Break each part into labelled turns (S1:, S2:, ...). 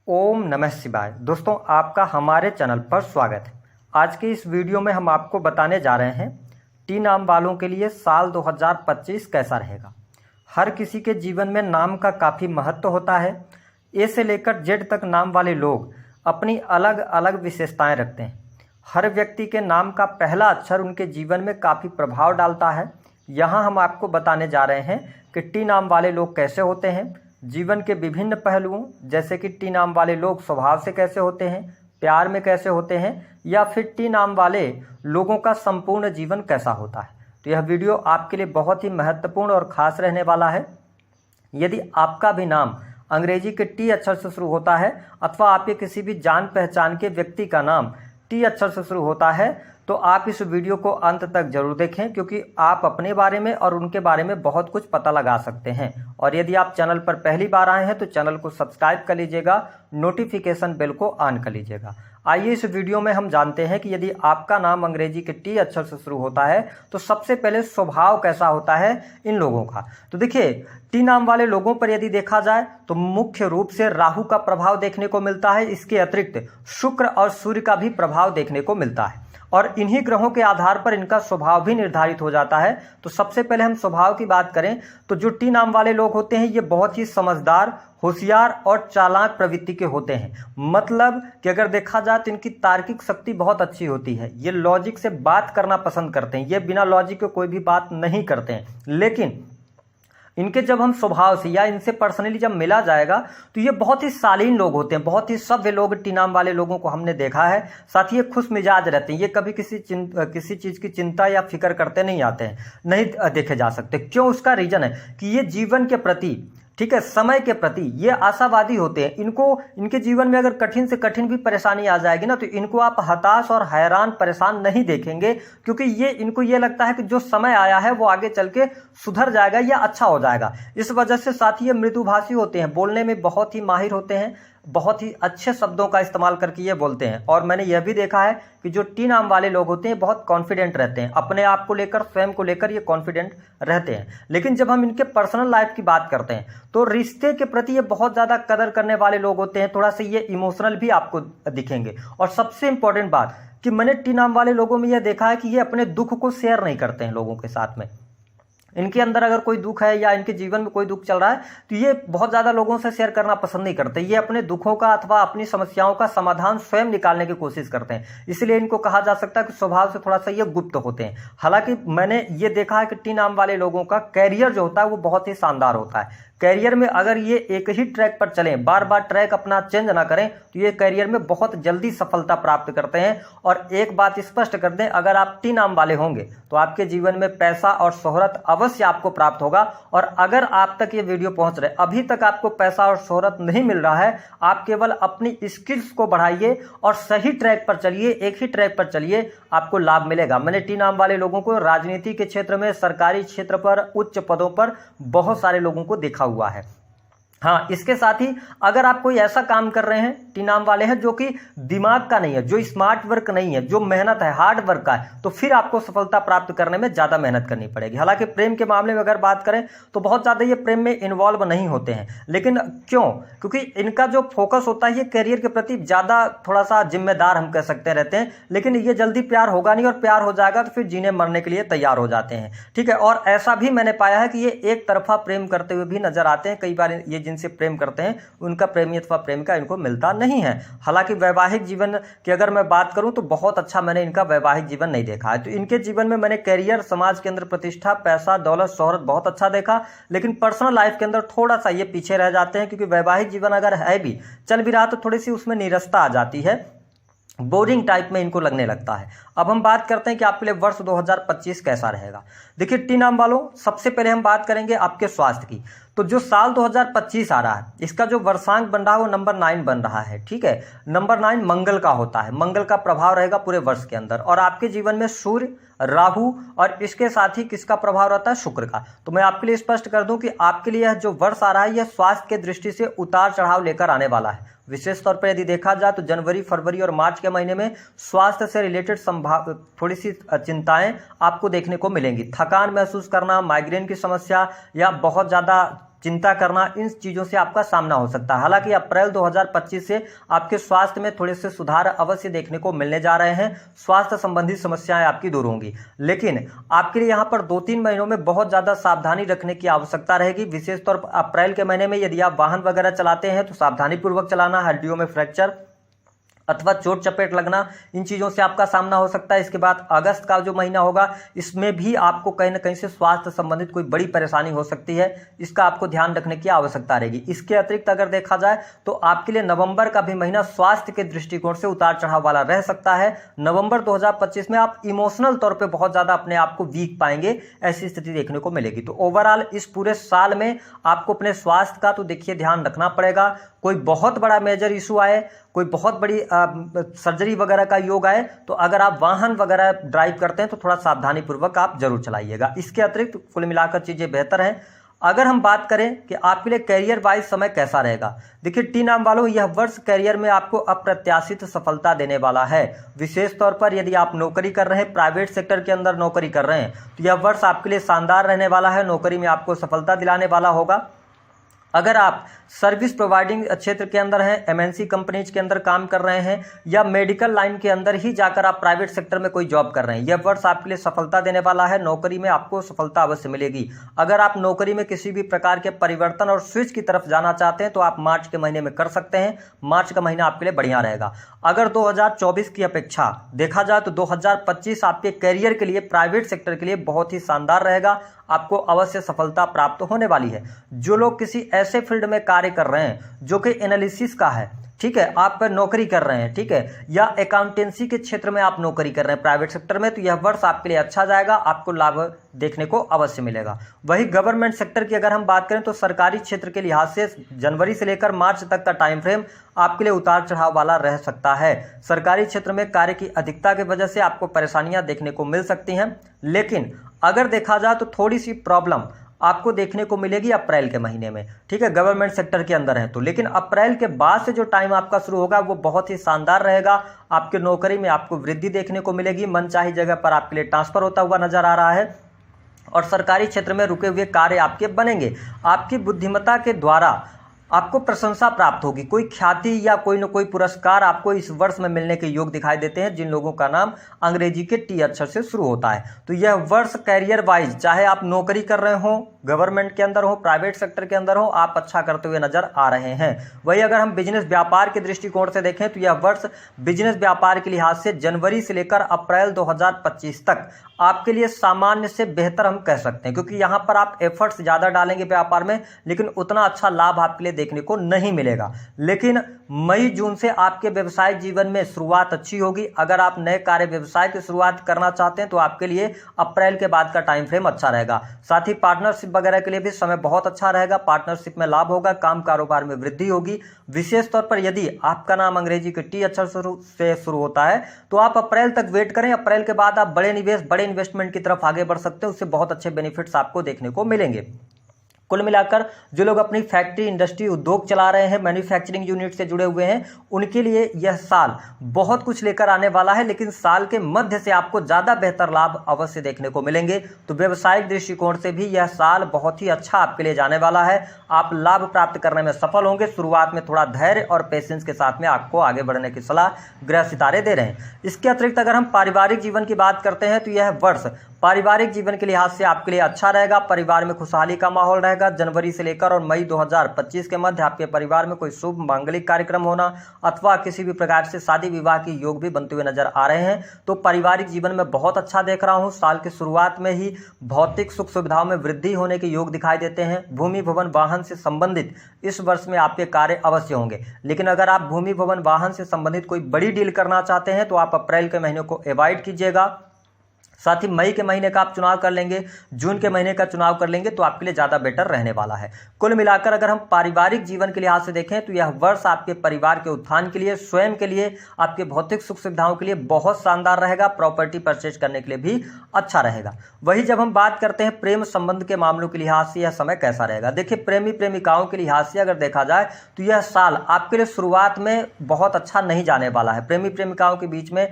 S1: ओम नमः शिवाय। दोस्तों, आपका हमारे चैनल पर स्वागत है। आज के इस वीडियो में हम आपको बताने जा रहे हैं टी नाम वालों के लिए साल 2025 कैसा रहेगा। हर किसी के जीवन में नाम का काफ़ी महत्व होता है। ए से लेकर जेड तक नाम वाले लोग अपनी अलग अलग विशेषताएं रखते हैं। हर व्यक्ति के नाम का पहला अक्षर उनके जीवन में काफ़ी प्रभाव डालता है। यहाँ हम आपको बताने जा रहे हैं कि टी नाम वाले लोग कैसे होते हैं, जीवन के विभिन्न पहलुओं जैसे कि टी नाम वाले लोग स्वभाव से कैसे होते हैं, प्यार में कैसे होते हैं, या फिर टी नाम वाले लोगों का संपूर्ण जीवन कैसा होता है। तो यह वीडियो आपके लिए बहुत ही महत्वपूर्ण और ख़ास रहने वाला है। यदि आपका भी नाम अंग्रेजी के टी अक्षर से शुरू होता है अथवा आपके किसी भी जान पहचान के व्यक्ति का नाम टी अक्षर से शुरू होता है तो आप इस वीडियो को अंत तक जरूर देखें, क्योंकि आप अपने बारे में और उनके बारे में बहुत कुछ पता लगा सकते हैं। और यदि आप चैनल पर पहली बार आए हैं तो चैनल को सब्सक्राइब कर लीजिएगा, नोटिफिकेशन बेल को ऑन कर लीजिएगा। आइए इस वीडियो में हम जानते हैं कि यदि आपका नाम अंग्रेजी के टी अक्षर से शुरू होता है तो सबसे पहले स्वभाव कैसा होता है इन लोगों का। तो देखिए, टी नाम वाले लोगों पर यदि देखा जाए तो मुख्य रूप से राहु का प्रभाव देखने को मिलता है। इसके अतिरिक्त शुक्र और सूर्य का भी प्रभाव देखने को मिलता है और इन्हीं ग्रहों के आधार पर इनका स्वभाव भी निर्धारित हो जाता है। तो सबसे पहले हम स्वभाव की बात करें तो जो टी नाम वाले लोग होते हैं ये बहुत ही समझदार, होशियार और चालाक प्रवृत्ति के होते हैं। मतलब कि अगर देखा जाए तो इनकी तार्किक शक्ति बहुत अच्छी होती है। ये लॉजिक से बात करना पसंद करते हैं, ये बिना लॉजिक के कोई भी बात नहीं करते हैं। लेकिन इनके जब हम स्वभाव से या इनसे पर्सनली जब मिला जाएगा तो ये बहुत ही शालीन लोग होते हैं, बहुत ही सभ्य लोग टी नाम वाले लोगों को हमने देखा है। साथ ही ये खुश मिजाज रहते हैं, ये कभी किसी चीज़ की चिंता या फिक्र करते नहीं आते हैं, नहीं देखे जा सकते। क्यों? उसका रीज़न है कि ये जीवन के प्रति, ठीक है, समय के प्रति ये आशावादी होते हैं। इनके जीवन में अगर कठिन से कठिन भी परेशानी आ जाएगी ना तो इनको आप हताश और हैरान परेशान नहीं देखेंगे, क्योंकि इनको ये लगता है कि जो समय आया है वो आगे चल के सुधर जाएगा या अच्छा हो जाएगा। इस वजह से साथ ही ये मृदुभाषी होते हैं, बोलने में बहुत ही माहिर होते हैं, बहुत ही अच्छे शब्दों का इस्तेमाल करके ये बोलते हैं। और मैंने यह भी देखा है कि जो टी नाम वाले लोग होते हैं बहुत कॉन्फिडेंट रहते हैं, अपने आप को लेकर, स्वयं को लेकर ये कॉन्फिडेंट रहते हैं। लेकिन जब हम इनके पर्सनल लाइफ की बात करते हैं तो रिश्ते के प्रति ये बहुत ज़्यादा कदर करने वाले लोग होते हैं। थोड़ा सा ये इमोशनल भी आपको दिखेंगे। और सबसे इंपॉर्टेंट बात कि मैंने टी नाम वाले लोगों में यह देखा है कि ये अपने दुख को शेयर नहीं करते हैं लोगों के साथ में। इनके अंदर अगर कोई दुख है या इनके जीवन में कोई दुख चल रहा है तो ये बहुत ज़्यादा लोगों से शेयर करना पसंद नहीं करते। ये अपने दुखों का अथवा अपनी समस्याओं का समाधान स्वयं निकालने की कोशिश करते हैं। इसलिए इनको कहा जा सकता है कि स्वभाव से थोड़ा सा ये गुप्त होते हैं। हालांकि मैंने ये देखा है कि टी नाम वाले लोगों का कैरियर जो होता है वो बहुत ही शानदार होता है। कैरियर में अगर ये एक ही ट्रैक पर चलें, बार बार ट्रैक अपना चेंज ना करें तो ये कैरियर में बहुत जल्दी सफलता प्राप्त करते हैं। और एक बात स्पष्ट कर दें, अगर आप टी नाम वाले होंगे तो आपके जीवन में पैसा और शोहरत अवश्य आपको प्राप्त होगा। और अगर आप तक ये वीडियो पहुंच रहे, अभी तक आपको पैसा और शोहरत नहीं मिल रहा है, आप केवल अपनी स्किल्स को बढ़ाइए और सही ट्रैक पर चलिए, एक ही ट्रैक पर चलिए, आपको लाभ मिलेगा। मैंने टी नाम वाले लोगों को राजनीति के क्षेत्र में, सरकारी क्षेत्र पर, उच्च पदों पर बहुत सारे लोगों को देखा हुआ है। हाँ, इसके साथ ही अगर आप कोई ऐसा काम कर रहे हैं, टी नाम वाले हैं, जो कि दिमाग का नहीं है, जो स्मार्ट वर्क नहीं है, जो मेहनत है, हार्ड वर्क का है, तो फिर आपको सफलता प्राप्त करने में ज़्यादा मेहनत करनी पड़ेगी। हालांकि प्रेम के मामले में अगर बात करें तो बहुत ज़्यादा ये प्रेम में इन्वॉल्व नहीं होते हैं। लेकिन क्यों? क्योंकि इनका जो फोकस होता है ये करियर के प्रति ज़्यादा थोड़ा सा जिम्मेदार हम कह सकते रहते हैं। लेकिन ये जल्दी प्यार होगा नहीं, और प्यार हो जाएगा तो फिर जीने मरने के लिए तैयार हो जाते हैं। ठीक है, और ऐसा भी मैंने पाया है कि ये एक तरफा प्रेम करते हुए भी नजर आते हैं। कई बार ये जिनसे प्रेम करते हैं उनका प्रेमी अथवा प्रेमिका इनको मिलता नहीं है। हालांकि वैवाहिक जीवन की अगर मैं बात करूं तो बहुत अच्छा मैंने इनका वैवाहिक जीवन नहीं देखा है। तो इनके जीवन में मैंने करियर, समाज के अंदर प्रतिष्ठा, पैसा, दौलत, शोहरत बहुत अच्छा देखा। लेकिन पर्सनल लाइफ के अंदर थोड़ा सा ये पीछे रह जाते हैं, क्योंकि वैवाहिक जीवन अगर है भी, चल भी रहा तो थोड़ी सी उसमें नीरसता आ जाती है, बोरिंग टाइप में इनको लगने लगता है। अब हम बात करते हैं कि आपके लिए वर्ष 2025 कैसा रहेगा। देखिए टी नाम वालों, सबसे पहले हम बात करेंगे आपके स्वास्थ्य की। तो जो साल 2025 आ रहा है इसका जो वर्षांक बन रहा है वो नंबर 9 बन रहा है। ठीक है, नंबर 9 मंगल का होता है। मंगल का प्रभाव रहेगा पूरे वर्ष के अंदर। और आपके जीवन में सूर्य, राहु और इसके साथ ही किसका प्रभाव रहता है? शुक्र का। तो मैं आपके लिए स्पष्ट कर दूं कि आपके लिए यह जो वर्ष आ रहा है यह स्वास्थ्य के दृष्टि से उतार चढ़ाव लेकर आने वाला है। विशेष तौर पर यदि देखा जाए तो जनवरी, फरवरी और मार्च के महीने में स्वास्थ्य से रिलेटेड थोड़ी सी चिंताएं आपको देखने को मिलेंगी। थकान महसूस करना, माइग्रेन की समस्या या बहुत ज़्यादा चिंता करना, इन चीज़ों से आपका सामना हो सकता है। हालांकि अप्रैल 2025 से आपके स्वास्थ्य में थोड़े से सुधार अवश्य देखने को मिलने जा रहे हैं, स्वास्थ्य संबंधी समस्याएं आपकी दूर होंगी। लेकिन आपके लिए यहाँ पर 2-3 महीनों में बहुत ज़्यादा सावधानी रखने की आवश्यकता रहेगी। विशेष तौर पर अप्रैल के महीने में यदि आप वाहन वगैरह चलाते हैं तो सावधानीपूर्वक चलाना, हड्डियों में फ्रैक्चर अथवा चोट चपेट लगना, इन चीज़ों से आपका सामना हो सकता है। इसके बाद अगस्त का जो महीना होगा, इसमें भी आपको कहीं ना कहीं से स्वास्थ्य संबंधित कोई बड़ी परेशानी हो सकती है, इसका आपको ध्यान रखने की आवश्यकता रहेगी। इसके अतिरिक्त अगर देखा जाए तो आपके लिए नवंबर का भी महीना स्वास्थ्य के दृष्टिकोण से उतार चढ़ाव वाला रह सकता है। नवंबर 2025 में आप इमोशनल तौर पर बहुत ज़्यादा अपने आप को वीक पाएंगे, ऐसी स्थिति देखने को मिलेगी। तो ओवरऑल इस पूरे साल में आपको अपने स्वास्थ्य का तो देखिए ध्यान रखना पड़ेगा। कोई बहुत बड़ा मेजर इशू आए, कोई बहुत बड़ी सर्जरी वगैरह का योग आए, तो अगर आप वाहन वगैरह ड्राइव करते हैं तो थोड़ा सावधानी पूर्वक आप जरूर चलाइएगा। इसके अतिरिक्त कुल मिलाकर चीज़ें बेहतर हैं। अगर हम बात करें कि आपके लिए करियर वाइज समय कैसा रहेगा, देखिए टी नाम वालों, यह वर्ष करियर में आपको अप्रत्याशित सफलता देने वाला है। विशेष तौर पर यदि आप नौकरी कर रहे हैं, प्राइवेट सेक्टर के अंदर नौकरी कर रहे हैं, तो यह वर्ष आपके लिए शानदार रहने वाला है, नौकरी में आपको सफलता दिलाने वाला होगा। अगर आप सर्विस प्रोवाइडिंग क्षेत्र के अंदर हैं, एमएनसी कंपनीज के अंदर काम कर रहे हैं, या मेडिकल लाइन के अंदर ही जाकर आप प्राइवेट सेक्टर में कोई जॉब कर रहे हैं, यह वर्ष आपके लिए सफलता देने वाला है। नौकरी में आपको सफलता अवश्य मिलेगी। अगर आप नौकरी में किसी भी प्रकार के परिवर्तन और स्विच की तरफ जाना चाहते हैं तो आप मार्च के महीने में कर सकते हैं। मार्च का महीना आपके लिए बढ़िया रहेगा। अगर 2024 की अपेक्षा देखा जाए तो 2025 आपके करियर के लिए, प्राइवेट सेक्टर के लिए बहुत ही शानदार रहेगा। आपको अवश्य सफलता प्राप्त होने वाली है। जो लोग किसी ऐसे फील्ड में कार्य कर रहे हैं जो कि एनालिसिस का है, ठीक है, आप नौकरी कर रहे हैं, ठीक है, या अकाउंटेंसी के क्षेत्र में आप नौकरी कर रहे हैं प्राइवेट सेक्टर में, तो यह वर्ष आपके लिए अच्छा जाएगा, आपको लाभ देखने को अवश्य मिलेगा। वही गवर्नमेंट सेक्टर की अगर हम बात करें तो सरकारी क्षेत्र के लिहाज से जनवरी से लेकर मार्च तक का टाइम फ्रेम आपके लिए उतार चढ़ाव वाला रह सकता है। सरकारी क्षेत्र में कार्य की अधिकता की वजह से आपको परेशानियां देखने को मिल सकती हैं, लेकिन अगर देखा जाए तो थोड़ी सी प्रॉब्लम आपको देखने को मिलेगी अप्रैल के महीने में, ठीक है, गवर्नमेंट सेक्टर के अंदर है तो। लेकिन अप्रैल के बाद से जो टाइम आपका शुरू होगा वो बहुत ही शानदार रहेगा। आपके नौकरी में आपको वृद्धि देखने को मिलेगी, मनचाही जगह पर आपके लिए ट्रांसफर होता हुआ नजर आ रहा है, और सरकारी क्षेत्र में रुके हुए कार्य आपके बनेंगे। आपकी बुद्धिमत्ता के द्वारा आपको प्रशंसा प्राप्त होगी, कोई ख्याति या कोई न कोई पुरस्कार आपको इस वर्ष में मिलने के योग दिखाई देते हैं, जिन लोगों का नाम अंग्रेजी के टी अक्षर से शुरू होता है। तो यह वर्ष करियर वाइज, चाहे आप नौकरी कर रहे हो, गवर्नमेंट के अंदर हो, प्राइवेट सेक्टर के अंदर हो, आप अच्छा करते हुए नजर आ रहे हैं। वही अगर हम बिजनेस व्यापार के दृष्टिकोण से देखें तो यह वर्ष बिजनेस व्यापार के लिहाज से जनवरी से लेकर अप्रैल 2025 तक आपके लिए सामान्य से बेहतर हम कह सकते हैं, क्योंकि यहाँ पर आप एफर्ट्स ज़्यादा डालेंगे व्यापार में, लेकिन उतना अच्छा लाभ आपके लिए देखने को नहीं मिलेगा। लेकिन मई जून से आपके व्यवसायिक जीवन में शुरुआत अच्छी होगी। अगर आप नए कार्य व्यवसाय की शुरुआत करना चाहते हैं तो आपके लिए अप्रैल के बाद का टाइम फ्रेम अच्छा रहेगा। साथ ही पार्टनरशिप वगैरह के लिए भी समय बहुत अच्छा रहेगा। पार्टनरशिप में लाभ होगा, काम कारोबार में वृद्धि होगी। विशेष तौर पर यदि आपका नाम अंग्रेजी के टी अक्षर से शुरू होता है तो आप अप्रैल तक वेट करें। अप्रैल के बाद आप बड़े निवेश, बड़े इन्वेस्टमेंट की तरफ आगे बढ़ सकते हैं, उससे बहुत अच्छे बेनिफिट्स आपको देखने को मिलेंगे। कुल मिलाकर जो लोग अपनी फैक्ट्री, इंडस्ट्री, उद्योग चला रहे हैं, मैन्युफैक्चरिंग यूनिट से जुड़े हुए हैं, उनके लिए यह साल बहुत कुछ लेकर आने वाला है, लेकिन साल के मध्य से आपको ज़्यादा बेहतर लाभ अवश्य देखने को मिलेंगे। तो व्यवसायिक दृष्टिकोण से भी यह साल बहुत ही अच्छा आपके लिए जाने वाला है। आप लाभ प्राप्त करने में सफल होंगे। शुरुआत में थोड़ा धैर्य और पेशेंस के साथ में आपको आगे बढ़ने की सलाह ग्रह सितारे दे रहे हैं। इसके अतिरिक्त अगर हम पारिवारिक जीवन की बात करते हैं तो यह वर्ष पारिवारिक जीवन के लिहाज से आपके लिए अच्छा रहेगा। परिवार में खुशहाली का माहौल रहेगा। जनवरी से लेकर और मई 2025 के मध्य आपके परिवार में कोई शुभ मांगलिक कार्यक्रम होना अथवा किसी भी प्रकार से शादी विवाह के योग भी बनते हुए नजर आ रहे हैं। तो पारिवारिक जीवन में बहुत अच्छा देख रहा हूं। साल की शुरुआत में ही भौतिक सुख सुविधाओं में वृद्धि होने के योग दिखाई देते हैं। भूमि भवन वाहन से संबंधित इस वर्ष में आपके कार्य अवश्य होंगे, लेकिन अगर आप भूमि भवन वाहन से संबंधित कोई बड़ी डील करना चाहते हैं तो आप अप्रैल के महीने को अवॉइड कीजिएगा। साथ ही मई के महीने का आप चुनाव कर लेंगे, जून के महीने का चुनाव कर लेंगे तो आपके लिए ज़्यादा बेटर रहने वाला है। कुल मिलाकर अगर हम पारिवारिक जीवन के लिहाज से देखें तो यह वर्ष आपके परिवार के उत्थान के लिए, स्वयं के लिए, आपके भौतिक सुख सुविधाओं के लिए बहुत शानदार रहेगा। प्रॉपर्टी परचेज करने के लिए भी अच्छा रहेगा। वही जब हम बात करते हैं प्रेम संबंध के मामलों के लिहाज से यह समय कैसा रहेगा, देखिए प्रेमी प्रेमिकाओं के लिहाज से अगर देखा जाए तो यह साल आपके लिए शुरुआत में बहुत अच्छा नहीं जाने वाला है। प्रेमी प्रेमिकाओं के बीच में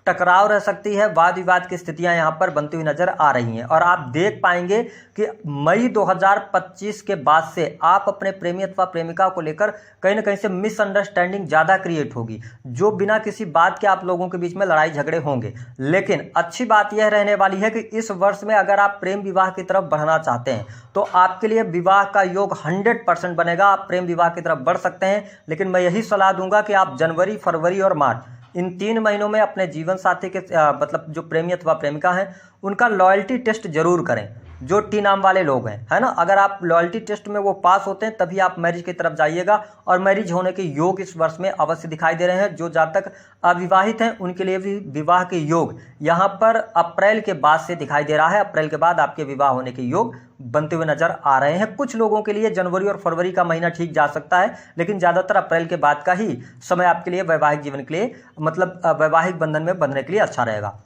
S1: टकराव रह सकती है, वाद विवाद की स्थितियां यहां पर बनती हुई नजर आ रही हैं। और आप देख पाएंगे कि मई 2025 के बाद से आप अपने प्रेमी अथवा प्रेमिका को लेकर कहीं ना कहीं से मिसअंडरस्टैंडिंग ज़्यादा क्रिएट होगी, जो बिना किसी बात के आप लोगों के बीच में लड़ाई झगड़े होंगे। लेकिन अच्छी बात यह रहने वाली है कि इस वर्ष में अगर आप प्रेम विवाह की तरफ बढ़ना चाहते हैं तो आपके लिए विवाह का योग 100% बनेगा। आप प्रेम विवाह की तरफ बढ़ सकते हैं, लेकिन मैं यही सलाह दूंगा कि आप जनवरी, फरवरी और मार्च इन 3 महीनों में अपने जीवन साथी के मतलब जो प्रेमी अथवा प्रेमिका हैं उनका लॉयल्टी टेस्ट जरूर करें। जो टी नाम वाले लोग हैं, है ना, अगर आप लॉयल्टी टेस्ट में वो पास होते हैं तभी आप मैरिज की तरफ जाइएगा। और मैरिज होने के योग इस वर्ष में अवश्य दिखाई दे रहे हैं। जो जातक अविवाहित हैं उनके लिए भी विवाह के योग यहाँ पर अप्रैल के बाद से दिखाई दे रहा है। अप्रैल के बाद आपके विवाह होने के योग बनते हुए नजर आ रहे हैं। कुछ लोगों के लिए जनवरी और फरवरी का महीना ठीक जा सकता है, लेकिन ज्यादातर अप्रैल के बाद का ही समय आपके लिए वैवाहिक जीवन के लिए मतलब वैवाहिक बंधन में बंधने के लिए अच्छा रहेगा।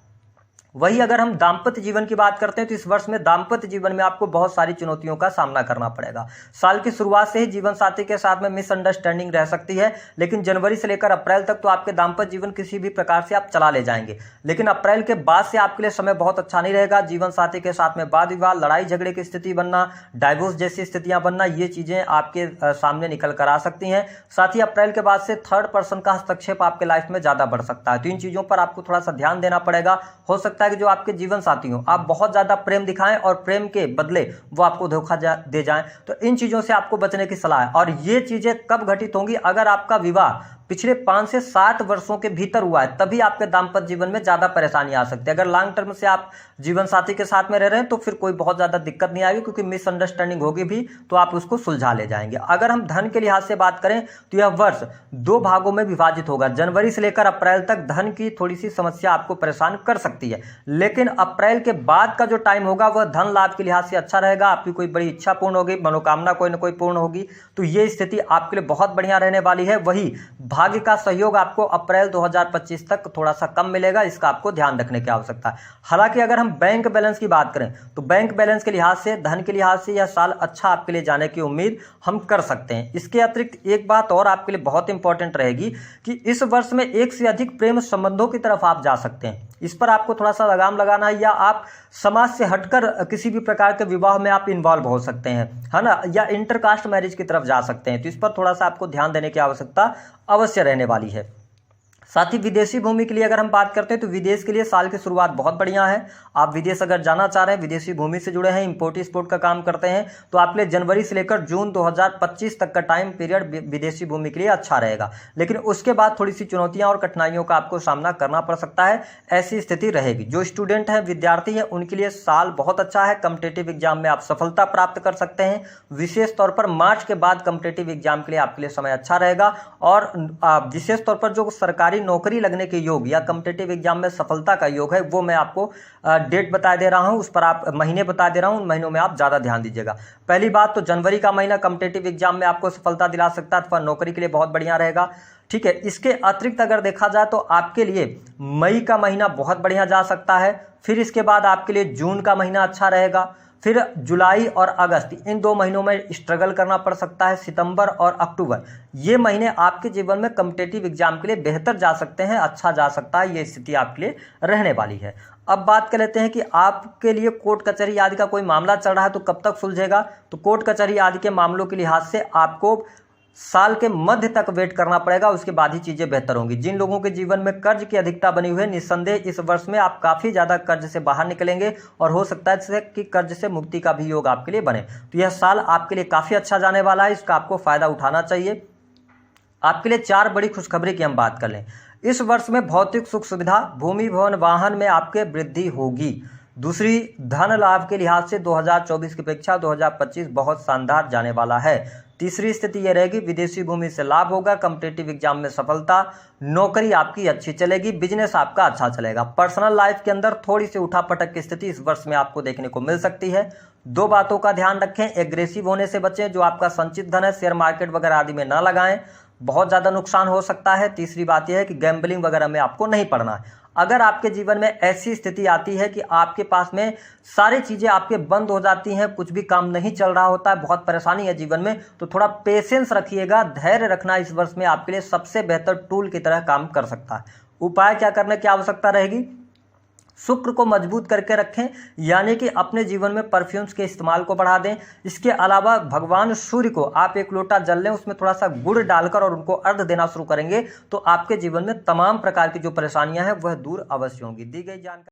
S1: वही अगर हम दाम्पत्य जीवन की बात करते हैं तो इस वर्ष में दाम्पत्य जीवन में आपको बहुत सारी चुनौतियों का सामना करना पड़ेगा। साल की शुरुआत से ही जीवन साथी के साथ में मिसअंडरस्टैंडिंग रह सकती है, लेकिन जनवरी से लेकर अप्रैल तक तो आपके दाम्पत्य जीवन किसी भी प्रकार से आप चला ले जाएंगे। लेकिन अप्रैल के बाद से आपके लिए समय बहुत अच्छा नहीं रहेगा। जीवन साथी के साथ में वाद विवाद, लड़ाई झगड़े की स्थिति बनना, डाइवोर्स जैसी स्थितियां बनना, ये चीजें आपके सामने निकल कर आ सकती हैं। साथ ही अप्रैल के बाद से थर्ड पर्सन का हस्तक्षेप आपके लाइफ में ज्यादा बढ़ सकता है, तो इन चीजों पर आपको थोड़ा सा ध्यान देना पड़ेगा। हो सकता है कि जो आपके जीवन साथी हो आप बहुत ज्यादा प्रेम दिखाएं और प्रेम के बदले वो आपको धोखा दे जाएं, तो इन चीजों से आपको बचने की सलाह है। और ये चीजें कब घटित होंगी? अगर आपका विवाह पिछले 5 से 7 वर्षों के भीतर हुआ है, तभी आपके दाम्पत्य जीवन में ज्यादा परेशानी आ सकती है। अगर लॉन्ग टर्म से आप जीवन साथी के साथ में रह रहे हैं तो फिर कोई बहुत ज्यादा दिक्कत नहीं आएगी, क्योंकि मिसअंडरस्टैंडिंग होगी भी तो आप उसको सुलझा ले जाएंगे। अगर हम धन के लिहाज से बात करें तो यह वर्ष 2 भागों में विभाजित होगा। जनवरी से लेकर अप्रैल तक धन की थोड़ी सी समस्या आपको परेशान कर सकती है, लेकिन अप्रैल के बाद का जो टाइम होगा वह धन लाभ के लिहाज से अच्छा रहेगा। आपकी कोई बड़ी इच्छा पूर्ण होगी, मनोकामना कोई ना कोई पूर्ण होगी, तो ये स्थिति आपके लिए बहुत बढ़िया रहने वाली है। वही भाग्य का सहयोग आपको अप्रैल 2025 तक थोड़ा सा कम मिलेगा, इसका आपको ध्यान रखने की आवश्यकता है। हालांकि अगर हम बैंक बैलेंस की बात करें तो बैंक बैलेंस के लिहाज से, धन के लिहाज से यह साल अच्छा आपके लिए जाने की उम्मीद हम कर सकते हैं। इसके अतिरिक्त एक बात और आपके लिए बहुत इंपॉर्टेंट रहेगी कि इस वर्ष में एक से अधिक प्रेम संबंधों की तरफ आप जा सकते हैं। इस पर आपको थोड़ा सा लगाम लगाना है, या आप समाज से हटकर किसी भी प्रकार के विवाह में आप इन्वॉल्व हो सकते हैं, है ना, या इंटरकास्ट मैरिज की तरफ जा सकते हैं। तो इस पर थोड़ा सा आपको ध्यान देने की आवश्यकता अवश्य रहने वाली है। साथ ही विदेशी भूमि के लिए अगर हम बात करते हैं तो विदेश के लिए साल की शुरुआत बहुत बढ़िया है। आप विदेश अगर जाना चाह रहे हैं, विदेशी भूमि से जुड़े हैं, इंपोर्ट एक्सपोर्ट का काम करते हैं, तो आपके लिए जनवरी से लेकर जून 2025 तक का टाइम पीरियड विदेशी भूमि के लिए अच्छा रहेगा। लेकिन उसके बाद थोड़ी सी चुनौतियां और कठिनाइयों का आपको सामना करना पड़ सकता है, ऐसी स्थिति रहेगी। जो स्टूडेंट हैं, विद्यार्थी हैं, उनके लिए साल बहुत अच्छा है। कॉम्पिटिटिव एग्जाम में आप सफलता प्राप्त कर सकते हैं। विशेष तौर पर मार्च के बाद कॉम्पिटिटिव एग्जाम के लिए आपके लिए समय अच्छा रहेगा। और विशेष तौर पर जो सरकारी नौकरी लगने के योग या कॉम्पिटिटिव एग्जाम में सफलता का योग है, वो मैं आपको डेट बता दे रहा हूं, उस पर आप महीने बता दे रहा हूं, उन महीनों में आप ज्यादा ध्यान दीजिएगा। पहली बात तो जनवरी का महीना कॉम्पिटिटिव एग्जाम में आपको सफलता दिला सकता है अथवा नौकरी के लिए बहुत बढ़िया रहेगा। ठीक है, इसके अतिरिक्त अगर देखा जाए तो आपके लिए मई का महीना बहुत बढ़िया जा सकता है। फिर इसके बाद आपके लिए जून का महीना अच्छा रहेगा। फिर जुलाई और अगस्त, इन 2 महीनों में स्ट्रगल करना पड़ सकता है। सितंबर और अक्टूबर, ये महीने आपके जीवन में कॉम्पिटिटिव एग्जाम के लिए बेहतर जा सकते हैं, अच्छा जा सकता है, ये स्थिति आपके लिए रहने वाली है। अब बात कर लेते हैं कि आपके लिए कोर्ट कचहरी आदि का कोई मामला चल रहा है तो कब तक सुलझेगा। तो कोर्ट कचहरी आदि के मामलों के लिहाज से आपको साल के मध्य तक वेट करना पड़ेगा, उसके बाद ही चीजें बेहतर होंगी। जिन लोगों के जीवन में कर्ज की अधिकता बनी हुई है, निस्संदेह इस वर्ष में आप काफी ज्यादा कर्ज से बाहर निकलेंगे और हो सकता है कि कर्ज से मुक्ति का भी योग आपके लिए बने। तो यह साल आपके लिए काफी अच्छा जाने वाला है, इसका आपको फायदा उठाना चाहिए। आपके लिए 4 बड़ी खुशखबरी की हम बात कर लें। इस वर्ष में भौतिक सुख सुविधा, भूमि भवन वाहन में आपके वृद्धि होगी। दूसरी, धन लाभ के लिहाज से 2024 की अपेक्षा 2025 बहुत शानदार जाने वाला है। तीसरी स्थिति यह रहेगी, विदेशी भूमि से लाभ होगा, कॉम्पिटिटिव एग्जाम में सफलता, नौकरी आपकी अच्छी चलेगी, बिजनेस आपका अच्छा चलेगा। पर्सनल लाइफ के अंदर थोड़ी सी उठापटक की स्थिति इस वर्ष में आपको देखने को मिल सकती है। 2 बातों का ध्यान रखें, एग्रेसिव होने से बचें, जो आपका संचित धन है शेयर मार्केट वगैरह आदि में ना लगाएं, बहुत ज्यादा नुकसान हो सकता है। तीसरी बात यह है कि गैम्बलिंग वगैरह में आपको नहीं पड़ना है। अगर आपके जीवन में ऐसी स्थिति आती है कि आपके पास में सारी चीजें आपके बंद हो जाती हैं, कुछ भी काम नहीं चल रहा होता है, बहुत परेशानी है जीवन में, तो थोड़ा पेशेंस रखिएगा। धैर्य रखना इस वर्ष में आपके लिए सबसे बेहतर टूल की तरह काम कर सकता है। उपाय क्या करने की आवश्यकता रहेगी? शुक्र को मजबूत करके रखें, यानी कि अपने जीवन में परफ्यूम्स के इस्तेमाल को बढ़ा दें। इसके अलावा भगवान सूर्य को आप एक लोटा जल लें, उसमें थोड़ा सा गुड़ डालकर और उनको अर्घ देना शुरू करेंगे तो आपके जीवन में तमाम प्रकार की जो परेशानियां हैं वह दूर अवश्य होंगी। दी गई जानकारी